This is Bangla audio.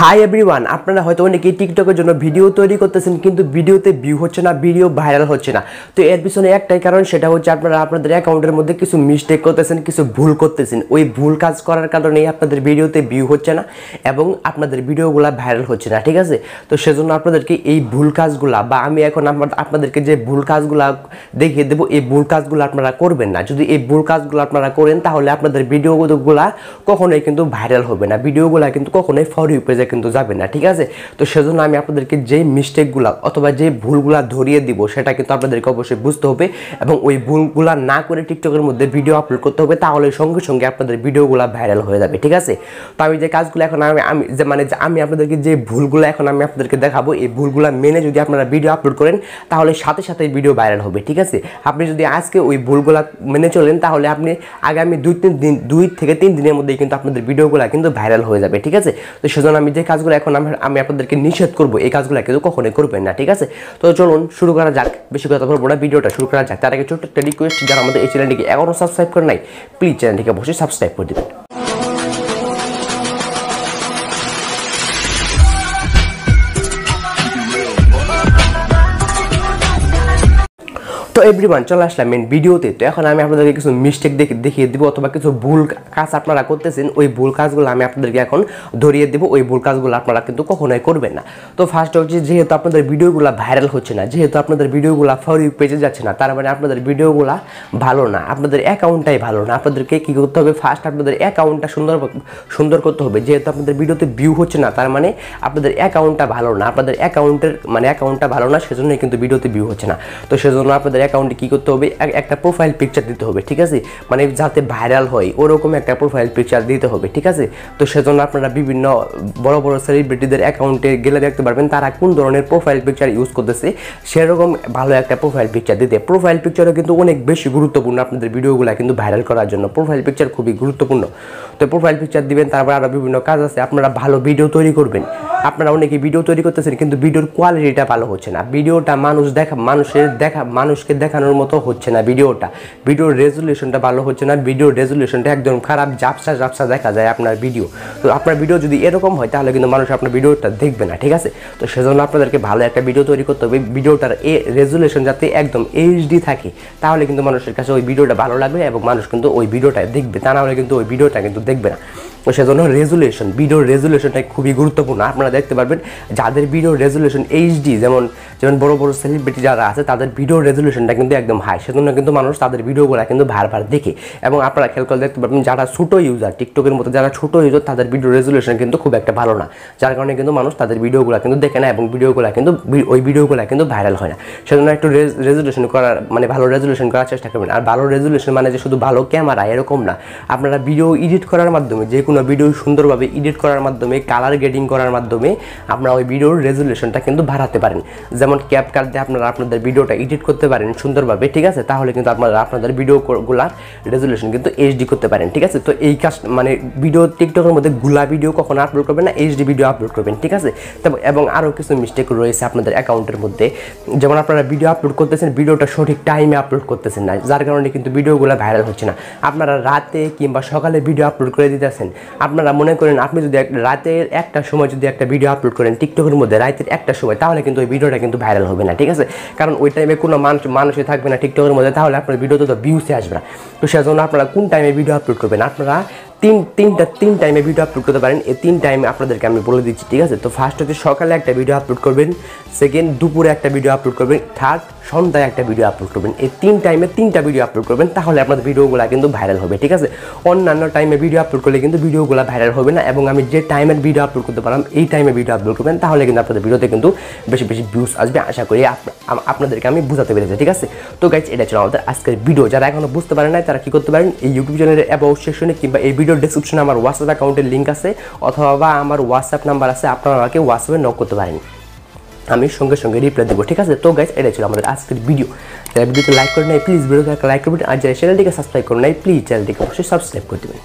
হাই এভরিওয়ান, আপনারা হয়তো অনেকেই টিকটকের জন্য ভিডিও তৈরি করতেছেন কিন্তু ভিডিওতে ভিউ হচ্ছে না, ভিডিও ভাইরাল হচ্ছে না। তো এর পিছনে একটাই কারণ, সেটা হচ্ছে আপনারা আপনাদের অ্যাকাউন্টের মধ্যে কিছু মিস্টেক করতেছেন, কিছু ভুল করতেছেন। ওই ভুল কাজ করার কারণেই আপনাদের ভিডিওতে ভিউ হচ্ছে না এবং আপনাদের ভিডিওগুলো ভাইরাল হচ্ছে না, ঠিক আছে? তো সেজন্য আপনাদেরকে এই ভুল কাজগুলা বা আমি এখন আপনাদেরকে যে ভুল কাজগুলা দেখিয়ে দেবো, এই ভুল কাজগুলো আপনারা করবেন না। যদি এই ভুল কাজগুলো আপনারা করেন তাহলে আপনাদের ভিডিওগুলা কখনোই কিন্তু ভাইরাল হবে না, ভিডিওগুলা কিন্তু কখনোই ফর ইউ পেজে কিন্তু যাবে না, ঠিক আছে? তো সেজন্য আমি আপনাদেরকে যে মিস্টেকগুলো অথবা যে ভুলগুলা ধরিয়ে দিব সেটা কিন্তু আপনাদেরকে অবশ্যই বুঝতে হবে এবং ওই ভুলগুলা না করে টিকটকের মধ্যে ভিডিও আপলোড করতে হবে, তাহলে সঙ্গে সঙ্গে আপনাদের ভিডিওগুলা ভাইরাল হয়ে যাবে, ঠিক আছে? তো আমি যে কাজগুলো এখন আমি আপনাদেরকে যে ভুলগুলো এখন আমি আপনাদেরকে দেখাবো, এই ভুলগুলা মেনে যদি আপনারা ভিডিও আপলোড করেন তাহলে সাথে সাথে ভিডিও ভাইরাল হবে, ঠিক আছে? আপনি যদি আজকে ওই ভুলগুলা মেনে চলেন তাহলে আপনি আগামী 2 থেকে 3 দিনের মধ্যেই কিন্তু আপনাদের ভিডিওগুলা কিন্তু ভাইরাল হয়ে যাবে, ঠিক আছে? তো সেজন্য আমি যে কাজগুলো এখন আমি আপনাদেরকে নিষেধ করবো, এই কাজগুলো কিন্তু কখনোই করবেন না, ঠিক আছে? তো চলুন শুরু করা যাক। বেশি কথা বলবো না, ভিডিওটা শুরু করা যাক। তার আগে ছোট্ট একটা রিকোয়েস্ট, যারা আমাদের এই চ্যানেলটিকে এখনো সাবস্ক্রাইব করে নাই, প্লিজ চ্যানেলটিকে অবশ্যই সাবস্ক্রাইব করে দেবেন। তো এভরিওয়ান, চলে আসলাম মেন ভিডিওতে। তো এখন আমি আপনাদেরকে কিছু মিস্টেক দেখিয়ে দিব অথবা কিছু ভুল কাজ আপনারা করতেছেন, ওই ভুল কাজগুলো আমি আপনাদেরকে এখন ধরিয়ে দেবো। ওই ভুল কাজগুলো আপনারা কিন্তু কখনোই করবেন না। তো ফার্স্ট হচ্ছে, যেহেতু আপনাদের ভিডিওগুলো ভাইরাল হচ্ছে না, যেহেতু আপনাদের ভিডিওগুলো ফর ইউ পেজে যাচ্ছে না, তার মানে আপনাদের ভিডিওগুলো ভালো না, আপনাদের অ্যাকাউন্টটাই ভালো না। আপনাদেরকে কী করতে হবে, ফার্স্ট আপনাদের অ্যাকাউন্টটা সুন্দর করতে হবে। যেহেতু আপনাদের ভিডিওতে ভিউ হচ্ছে না, তার মানে আপনাদের অ্যাকাউন্টটা ভালো না, আপনাদের অ্যাকাউন্টটা ভালো না, সেজন্যই কিন্তু ভিডিওতে ভিউ হচ্ছে না। তো সেজন্য আপনাদের অ্যাকাউন্টে কী করতে হবে, একটা প্রোফাইল পিকচার দিতে হবে, ঠিক আছে? মানে যাতে ভাইরাল হয় ওরকম একটা প্রোফাইল পিকচার দিতে হবে, ঠিক আছে? তো সেজন্য আপনারা বিভিন্ন বড় বড় সেলিব্রিটিদের অ্যাকাউন্টে গেলে দেখতে পারবেন তারা কোন ধরনের প্রোফাইল পিকচার ইউজ করতেছে, সেরকম ভালো একটা প্রোফাইল পিকচার দিতে। প্রোফাইল পিকচারও কিন্তু অনেক বেশি গুরুত্বপূর্ণ আপনাদের ভিডিওগুলো কিন্তু ভাইরাল করার জন্য। প্রোফাইল পিকচার খুবই গুরুত্বপূর্ণ। তো প্রোফাইল পিকচার দিবেন, তারপর আরও বিভিন্ন কাজ আছে। আপনারা ভালো ভিডিও তৈরি করবেন। আপনারা অনেকে ভিডিও তৈরি করতেছেন কিন্তু ভিডিওর কোয়ালিটিটা ভালো হচ্ছে না, ভিডিওটা মানুষকে দেখানোর মতো হচ্ছে না, ভিডিওর রেজুলেশনটা ভালো হচ্ছে না, ভিডিওর রেজুলেশনটা একদম খারাপ, ঝাপসা দেখা যায় আপনার ভিডিও। তো আপনার ভিডিও যদি এরকম হয় তাহলে কিন্তু মানুষ আপনার ভিডিওটা দেখবে না, ঠিক আছে? তো সেজন্য আপনাদেরকে ভালো একটা ভিডিও তৈরি করতে হবে, ভিডিওটার রেজুলেশন যাতে একদম এইচডি থাকে, তাহলে কিন্তু মানুষের কাছে ওই ভিডিওটা ভালো লাগবে এবং মানুষ কিন্তু ওই ভিডিওটা দেখবে, তা না হলে কিন্তু ওই ভিডিওটা কিন্তু দেখবে না। তো সেজন্য ভিডিওর রেজুলেশনটা খুবই গুরুত্বপূর্ণ। আপনারা দেখতে পারবেন যাদের ভিডিওর রেজুলেশন এইচডি, যেমন বড় বড় সেলিব্রিটি যারা আছে তাদের ভিডিওর রেজুলেশনটা কিন্তু একদম হাই, সেজন্য কিন্তু মানুষ তাদের ভিডিওগুলো কিন্তু ভার দেখে। এবং আপনারা খেয়াল করে দেখতে পারবেন যারা ছোটো ইউজার, টিকটকের মতো যারা ছোটো ইউজার, তাদের ভিডিও রেজুলেশন কিন্তু খুব একটা ভালো না, যার কারণে কিন্তু মানুষ তাদের ভিডিওগুলো কিন্তু দেখে না এবং ওই ভিডিওগুলো কিন্তু ভাইরাল হয় না। সেজন্য একটু রেজুলেশন করার ভালো রেজুলেশন করার চেষ্টা করবেন। আর ভালো রেজুলেশন মানে যে শুধু ভালো ক্যামেরা এরকম না, আপনারা ভিডিও এডিট করার মাধ্যমে, যে কোনো ভিডিও সুন্দরভাবে এডিট করার মাধ্যমে, কালার গ্রেডিং করার মাধ্যমে আপনারা ওই ভিডিওর রেজুলেশনটা কিন্তু বাড়াতে পারেন। যেমন ক্যাপকাট দিয়ে আপনারা আপনাদের ভিডিওটা এডিট করতে পারেন সুন্দরভাবে, ঠিক আছে? তাহলে কিন্তু আপনারা আপনাদের ভিডিওগুলার রেজুলেশন কিন্তু এইচডি করতে পারেন, ঠিক আছে? তো এই কাজ ভিডিও টিকটকের মধ্যে গুলা ভিডিও কখনো আপলোড করবেন না, এইচডি ভিডিও আপলোড করবেন, ঠিক আছে? এবং আরও কিছু মিস্টেক রয়েছে আপনাদের অ্যাকাউন্টের মধ্যে, যেমন আপনারা ভিডিও আপলোড করতেছেন, ভিডিওটা সঠিক টাইমে আপলোড করতেছেন না, যার কারণে কিন্তু ভিডিওগুলো ভাইরাল হচ্ছে না। আপনারা রাতে কিংবা সকালে ভিডিও আপলোড করে দিতেছেন। আপনারা মনে করেন আপনি যদি রাতের একটা সময় যদি একটা ভিডিও আপলোড করেন টিকটকের মধ্যে রাতের একটা সময়, তাহলে কিন্তু ওই ভিডিওটা কিন্তু ভাইরাল হবে না, ঠিক আছে? কারণ ওই টাইমে কোনো মানুষই থাকবে না টিকটকের মধ্যে, তাহলে আপনার ভিডিওতে তো ভিউসে আসবে না। তো সেজন্য আপনারা কোন টাইমে ভিডিও আপলোড করবেন, আপনারা তিন টাইমে ভিডিও আপলোড করতে পারেন। এই 3 টাইমে আপনাদেরকে আমি বলে দিচ্ছি, ঠিক আছে? তো ফার্স্ট হচ্ছে সকালে একটা ভিডিও আপলোড করবেন, সেকেন্ড দুপুরে একটা ভিডিও আপলোড করবেন, থার্ড সন্ধ্যায় একটা ভিডিও আপলোড করবেন। এই 3 টাইমে 3টা ভিডিও আপলোড করবেন, তাহলে আপনাদের ভিডিওগুলো কিন্তু ভাইরাল হবে, ঠিক আছে? অন্যান্য টাইমে ভিডিও আপলোড করলে কিন্তু ভিডিওগুলো ভাইরাল হবে না। এবং আমি যে টাইমের ভিডিও আপলোড করতে পারলাম এই টাইমে ভিডিও আপলোড করবেন, তাহলে কিন্তু আপনাদের ভিডিওতে কিন্তু বেশি ভিউজ আসবে। আশা করি আপনাদেরকে আমি বুঝাতে পেরেছি, ঠিক আছে? তো গাইজ, এটা ছিল আমাদের আজকের ভিডিও। যারা এখনো বুঝতে পারেন না তারা কি করতে পারেন, এই ইউটিউব চ্যানেলের অ্যাবাউট সেকশনে কিংবা এই ভিডিও ডেসক্রিপশনে আমার হোয়াটসঅ্যাপ অ্যাকাউন্টের লিঙ্ক আছে অথবা আমার হোয়াটসঅ্যাপ নাম্বার আছে, আপনারা আমাকে হোয়াটসঅ্যাপে নক করতে পারেন, আমি সঙ্গে সঙ্গে রিপ্লাই দেবো, ঠিক আছে? তো গাইজ, এটা ছিল আমাদের আজকের ভিডিও। যারা ভিডিওতে লাইক করে নাই প্লিজ ভিডিওতে একটা লাইক করবেন, আর যারা চ্যানেলটিকে সাবস্ক্রাইব করে নাই প্লিজ চ্যানেলটিকে অবশ্যই সাবস্ক্রাইব করে দেবেন।